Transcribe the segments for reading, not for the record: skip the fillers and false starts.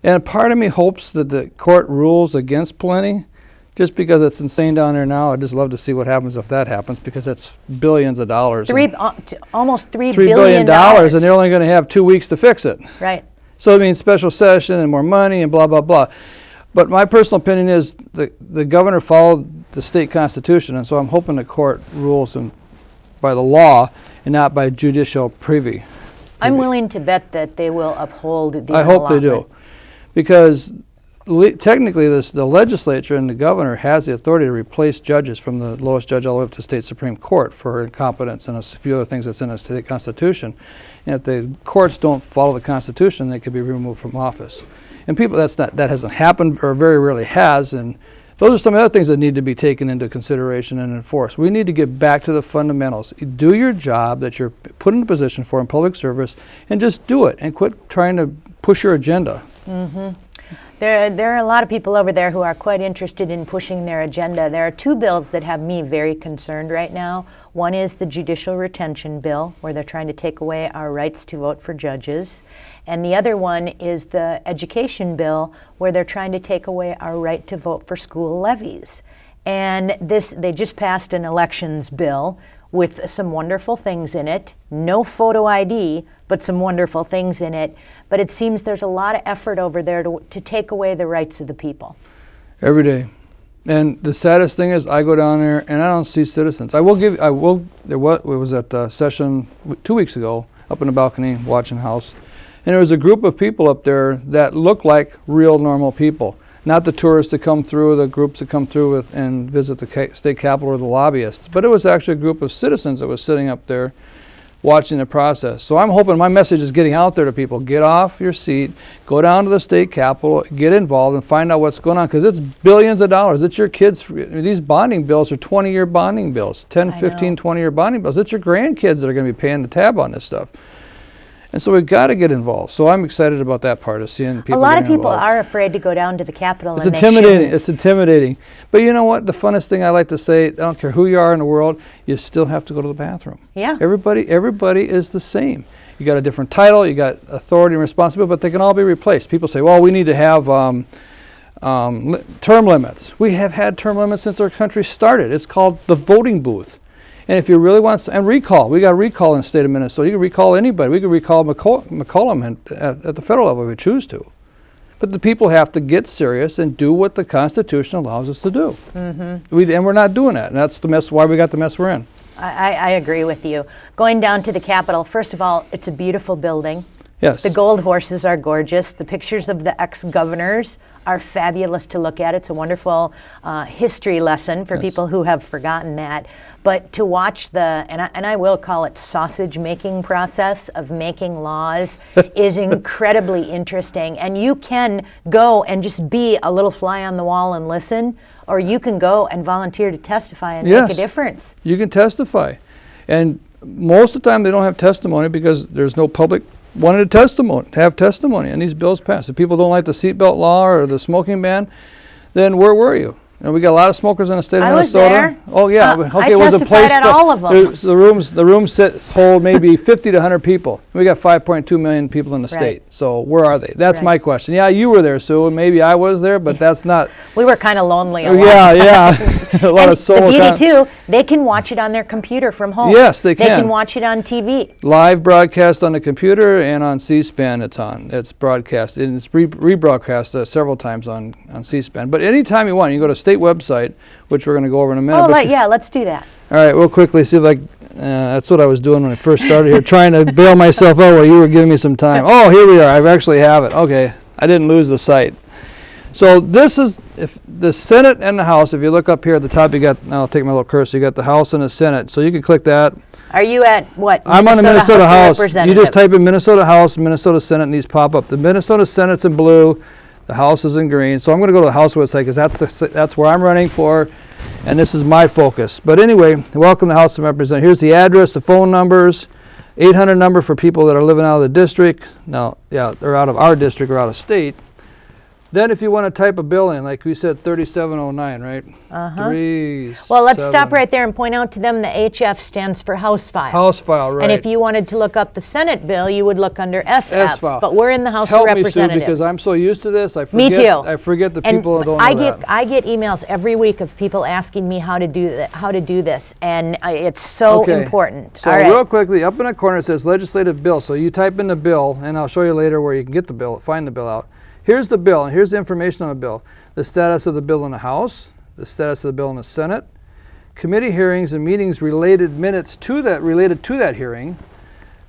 And part of me hopes that the court rules against Plenty, just because it's insane down there now. I'd just love to see what happens if that happens, because that's billions of dollars. Almost $3 billion, and they're only going to have 2 weeks to fix it. Right. So it means special session and more money and blah, blah, blah. But my personal opinion is the governor followed the state constitution, and so I'm hoping the court rules by the law and not by judicial privy. I'm willing to bet that they will uphold the I hope they do. Because technically the legislature and the governor has the authority to replace judges from the lowest judge all the way up to the state Supreme Court for incompetence and a few other things that's in the state constitution. And if the courts don't follow the constitution, they could be removed from office. And people, that hasn't happened, or very rarely has, and those are some other things that need to be taken into consideration and enforced. We need to get back to the fundamentals. Do your job that you're put in a position for in public service, and just do it, and quit trying to push your agenda. Mm-hmm. There are a lot of people over there who are quite interested in pushing their agenda. There are two bills that have me very concerned right now. One is the judicial retention bill, where they're trying to take away our rights to vote for judges. And the other one is the education bill, where they're trying to take away our right to vote for school levies. And they just passed an elections bill with some wonderful things in it. No photo ID, but some wonderful things in it. But it seems there's a lot of effort over there to take away the rights of the people. Every day. And the saddest thing is, I go down there and I don't see citizens. It was at the session 2 weeks ago, up in the balcony watching House. And there was a group of people up there that looked like real normal people. Not the tourists that come through, the groups that come through and visit the state capitol or the lobbyists. But it was actually a group of citizens that was sitting up there watching the process. So I'm hoping my message is getting out there to people. Get off your seat, go down to the state capitol, get involved and find out what's going on, because it's billions of dollars. It's your kids. These bonding bills are 20-year bonding bills, 10, 15, 20-year bonding bills. It's your grandkids that are going to be paying the tab on this stuff. And so we've got to get involved. So I'm excited about that part of seeing people. A lot of people are afraid to go down to the Capitol. It's intimidating. It's intimidating. But you know what? The funnest thing I like to say, I don't care who you are in the world, you still have to go to the bathroom. Yeah. Everybody is the same. You got a different title, you got authority and responsibility, but they can all be replaced. People say, well, we need to have term limits. We have had term limits since our country started. It's called the voting booth. And if you really want, and recall, we got recall in the state of Minnesota. You can recall anybody. We can recall McCollum at the federal level if we choose to. But the people have to get serious and do what the Constitution allows us to do. Mm-hmm. And we're not doing that. And that's the mess, why we got the mess we're in. I agree with you. Going down to the Capitol, first of all, it's a beautiful building. Yes. The gold horses are gorgeous. The pictures of the ex-governors are fabulous to look at. It's a wonderful history lesson for people who have forgotten that. But to watch and I will call it sausage-making process of making laws is incredibly interesting. And you can go and just be a little fly on the wall and listen, or you can go and volunteer to testify and make a difference. You can testify. And most of the time they don't have testimony because there's no public wanted to have testimony, and these bills passed. If people don't like the seatbelt law or the smoking ban, then where were you? And we got a lot of smokers in the state of Minnesota. Was there. Oh yeah, okay. I testified at all of them. The rooms hold maybe 50 to 100 people. We got 5.2 million people in the state. So where are they? That's my question. Yeah, you were there, Sue, and maybe I was there, but that's not. We were kind of lonely. A lot of soul. The beauty too, they can watch it on their computer from home. Yes, they can. They can watch it on TV. Live broadcast on the computer and on C-SPAN. It's broadcast and it's rebroadcast several times on C-SPAN. But anytime you want, you go to state website, which we're going to go over in a minute. Oh, yeah, let's do that. All right, we'll quickly see if that's what I was doing when I first started here, trying to bail myself out while you were giving me some time. Oh, here we are. I actually have it. Okay, I didn't lose the site. So this is if the Senate and the House. If you look up here at the top, you got. Now I'll take my little cursor. You got the House and the Senate. So you can click that. Are you at what? I'm on the Minnesota House. You just type in Minnesota House, Minnesota Senate, and these pop up. The Minnesota Senate's in blue. The House is in green. So I'm going to go to the House website because that's where I'm running for, and this is my focus. But anyway, welcome to the House of Representatives. Here's the address, the phone numbers, 800 number for people that are living out of the district. Now, yeah, they're out of our district or out of state. Then if you want to type a bill in, like we said, 3709, right? Well, let's stop right there and point out to them the HF stands for House File. House File, right. And if you wanted to look up the Senate bill, you would look under SF. S-File. But we're in the House Help of Representatives. me, Sue, because I'm so used to this. I forget, Me too. I forget the And people that don't know that. I get emails every week of people asking me how to do this, and it's so important. So All right. real quickly, up in the corner it says legislative bill. So you type in the bill, and I'll show you later where you can get the bill, find the bill out. Here's the bill, and here's the information on the bill. The status of the bill in the House, the status of the bill in the Senate, committee hearings and meetings related to that hearing,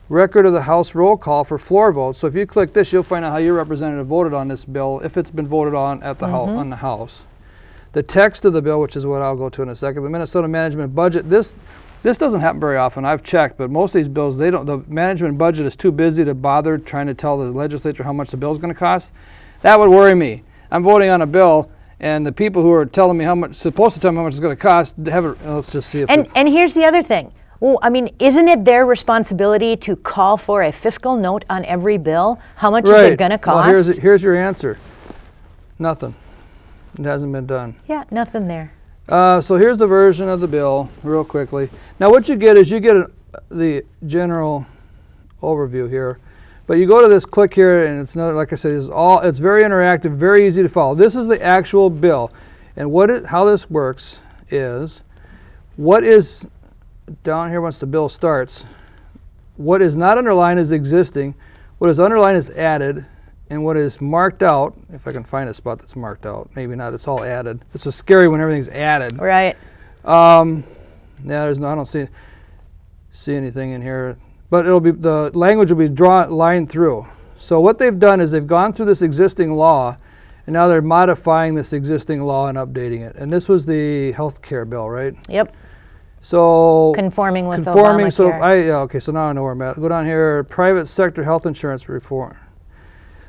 record of the House roll call for floor votes. So if you click this, you'll find out how your representative voted on this bill, if it's been voted on at the on the House. The text of the bill, which is what I'll go to in a second, the Minnesota management budget. This doesn't happen very often. I've checked, but most of these bills, the management budget is too busy to bother trying to tell the legislature how much the bill is going to cost. That would worry me. I'm voting on a bill, and the people who are telling me supposed to tell me how much it's going to cost, let's just see if. And here's the other thing. Well, I mean, isn't it their responsibility to call for a fiscal note on every bill? How much is it going to cost? Well, here's your answer. Nothing. It hasn't been done. Yeah, nothing there. So here's the version of the bill, real quickly. Now what you get is the general overview here. But you go to this, click here, and it's not, like I said, it's very interactive, very easy to follow. This is the actual bill. And how this works is, what is down here once the bill starts, what is not underlined is existing, what is underlined is added, and what is marked out, if I can find a spot that's marked out, maybe not, it's all added. It's so scary when everything's added. Right. Yeah, I don't see anything in here. But the language will be lined through. So what they've done is they've gone through this existing law, and now they're modifying this existing law and updating it. And this was the health care bill, right? Yep. So conforming with Obamacare. So now I know where I'm at. Go down here, private sector health insurance reform.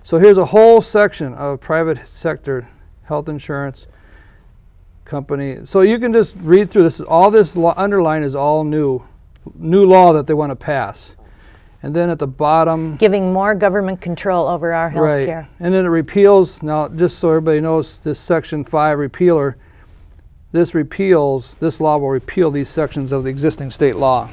So here's a whole section of private sector health insurance company. So you can just read through this. All this underline is all new law that they want to pass. And then at the bottom, giving more government control over our health care. And then it repeals, now just so everybody knows, this section 5 repealer, this law will repeal these sections of the existing state law.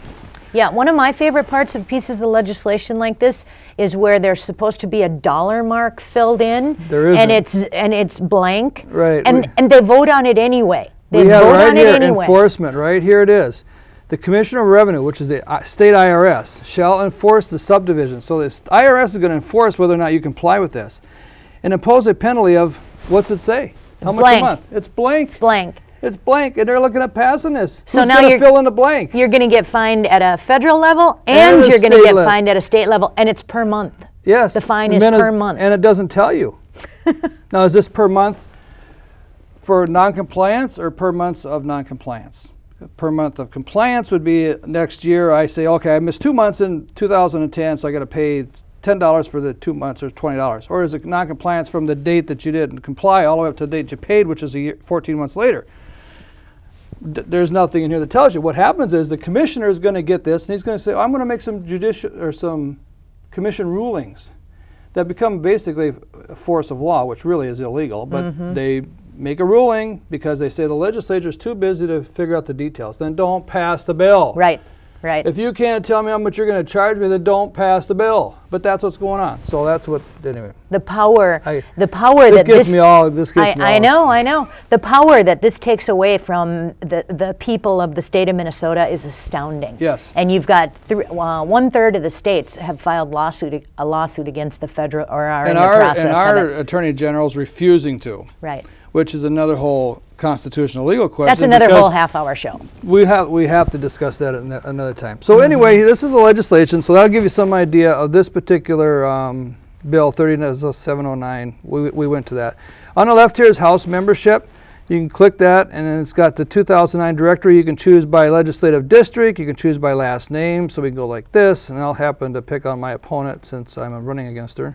Yeah, one of my favorite parts of pieces of legislation like this is where there's supposed to be a dollar mark filled in. There isn't. And it's blank. Right. And they vote on it anyway. Enforcement, right here it is. The Commissioner of Revenue, which is the state IRS, shall enforce the subdivision. So the IRS is going to enforce whether or not you comply with this, and impose a penalty of, what's it say? How much a month? It's blank. It's blank. It's blank, and they're looking at passing this. So Who's now going to fill in the blank? You're going to get fined at a federal level, and you're going to get fined at a state level, and it's per month. Yes. The fine is per month. And it doesn't tell you. Now, is this per month for noncompliance or per month of noncompliance? Per month of compliance would be next year. I say, okay, I missed 2 months in 2010, so I got to pay $10 for the 2 months, or $20. Or is it non-compliance from the date that you didn't comply all the way up to the date you paid, which is 14 months later? There's nothing in here that tells you. What happens is the commissioner is going to get this, and he's going to say, I'm going to make some some commission rulings that become basically a force of law, which really is illegal, but they make a ruling because they say the legislature is too busy to figure out the details. Then don't pass the bill. Right, right. If you can't tell me how much you're going to charge me, then don't pass the bill. But that's what's going on. So that's what, anyway. The power This that gets me all. I know. The power that this takes away from the people of the state of Minnesota is astounding. Yes. And you've got 1/3 of the states have filed a lawsuit against the federal, or are in the process of it. And our attorney general is refusing to. Right. Which is another whole constitutional legal question. That's another whole half-hour show. We have to discuss that another time. So anyway, this is the legislation. So that'll give you some idea of this particular bill 3709. We went to that. On the left here is House membership. You can click that, and then it's got the 2009 directory. You can choose by legislative district. You can choose by last name. So we can go like this, and I'll happen to pick on my opponent since I'm running against her.